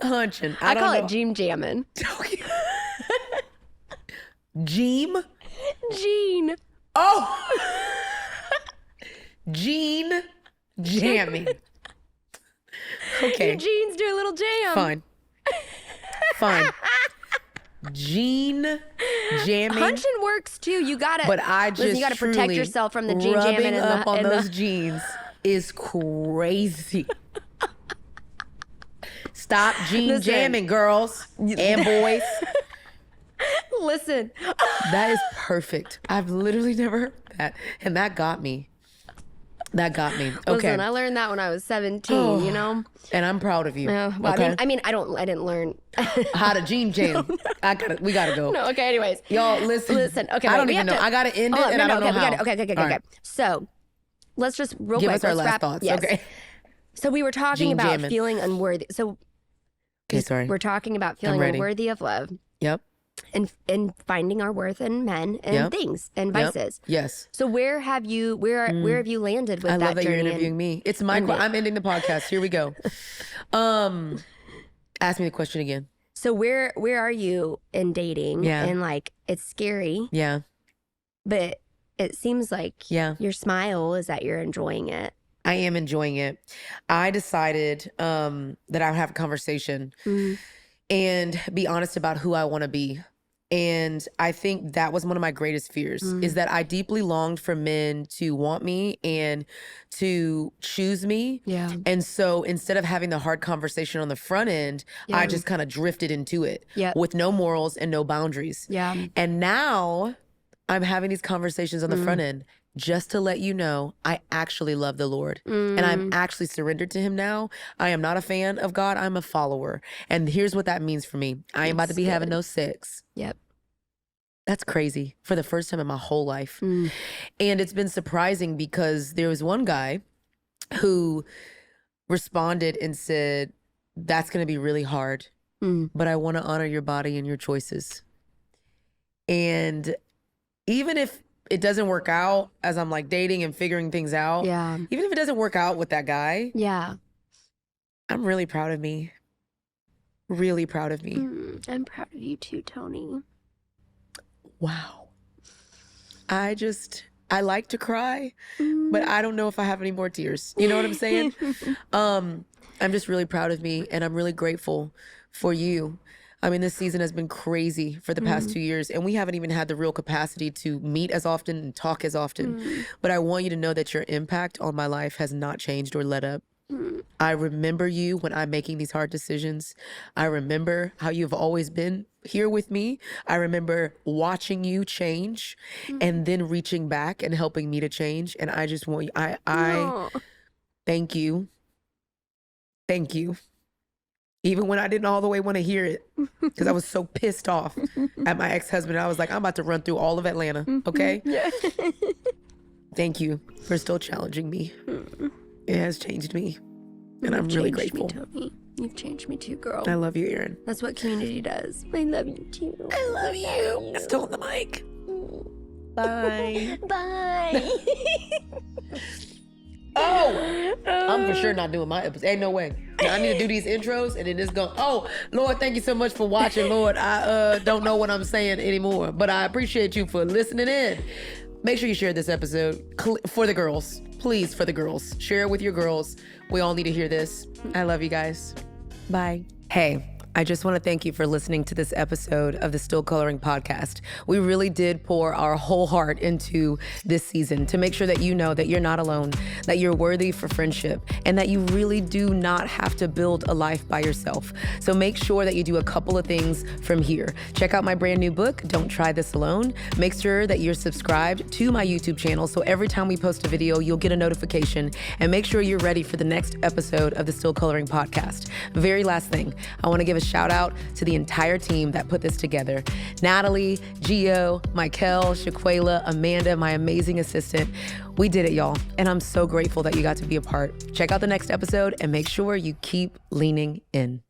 hunching. I call don't it know. Jeem jamming. Jeem? Gene. Oh! Gene jamming. Okay. Okay. Your jeans do a little jam. Fine. Jean jamming. Hunching works too. You gotta. But I just listen, you gotta protect yourself from the jean jamming. Rubbing up on those jeans is crazy. Stop jean jamming, girls and boys. Listen. That is perfect. I've literally never heard that. And that got me. Okay. Listen, I learned that when I was 17, you know? And I'm proud of you. Well, okay? I didn't learn how to jean jam. We gotta go. No, okay, anyways. Y'all, listen. Okay, I don't even know. I gotta end it and I don't know how. Okay. Right. So, let's just real Give quick. us our last wrap. thoughts. Yes. Okay. So we were talking Jean about jamming. feeling unworthy. So Okay, sorry. we're talking about feeling unworthy of love. Yep. And finding our worth in men and things and vices. Yes. So where have you landed with I that love that journey? you're interviewing me. It's my I'm ending the podcast. Here we go. Ask me the question again. So where are you in dating? Yeah. And like it's scary. Yeah. But it seems like your smile is that you're enjoying it. I am enjoying it. I decided that I would have a conversation and be honest about who I want to be. And I think that was one of my greatest fears is that I deeply longed for men to want me and to choose me. Yeah. And so instead of having the hard conversation on the front end, I just kind of drifted into it with no morals and no boundaries. Yeah. And now I'm having these conversations on the front end just to let you know I actually love the Lord and I'm actually surrendered to him now. I am not a fan of God. I'm a follower. And here's what that means for me. I am about to be having no sex. Yep. That's crazy for the first time in my whole life. And it's been surprising because there was one guy who responded and said, that's going to be really hard, but I want to honor your body and your choices. And even if it doesn't work out as I'm like dating and figuring things out, even if it doesn't work out with that guy, I'm really proud of me. Really proud of me. I'm proud of you too, Toni. Wow. I like to cry, but I don't know if I have any more tears. You know what I'm saying? I'm just really proud of me and I'm really grateful for you. I mean, this season has been crazy for the past 2 years and we haven't even had the real capacity to meet as often and talk as often. But I want you to know that your impact on my life has not changed or let up. I remember you when I'm making these hard decisions. I remember how you've always been here with me. I remember watching you change and then reaching back and helping me to change. And I just want you, I thank you. Thank you. Even when I didn't all the way want to hear it because I was so pissed off at my ex-husband. I was like, I'm about to run through all of Atlanta, okay? Thank you for still challenging me. It has changed me, and I'm really grateful. Toni. You've changed me too, girl. I love you, Eryn. That's what community does. I love you too. I love you. I'm still on the mic. Bye. Bye. I'm for sure not doing my episode. Ain't no way. I need to do these intros and then just go, oh, Lord, thank you so much for watching, Lord. I don't know what I'm saying anymore, but I appreciate you for listening in. Make sure you share this episode for the girls. Please, for the girls. Share it with your girls. We all need to hear this. I love you guys. Bye. Hey. I just want to thank you for listening to this episode of the Still Coloring podcast. We really did pour our whole heart into this season to make sure that you know that you're not alone, that you're worthy for friendship, and that you really do not have to build a life by yourself. So make sure that you do a couple of things from here. Check out my brand new book, Don't Try This Alone. Make sure that you're subscribed to my YouTube channel so every time we post a video, you'll get a notification. And make sure you're ready for the next episode of the Still Coloring podcast. Very last thing, I want to give a shout out to the entire team that put this together. Natalie, Gio, Michael, Shaquela, Amanda, my amazing assistant. We did it, y'all. And I'm so grateful that you got to be a part. Check out the next episode and make sure you keep leaning in.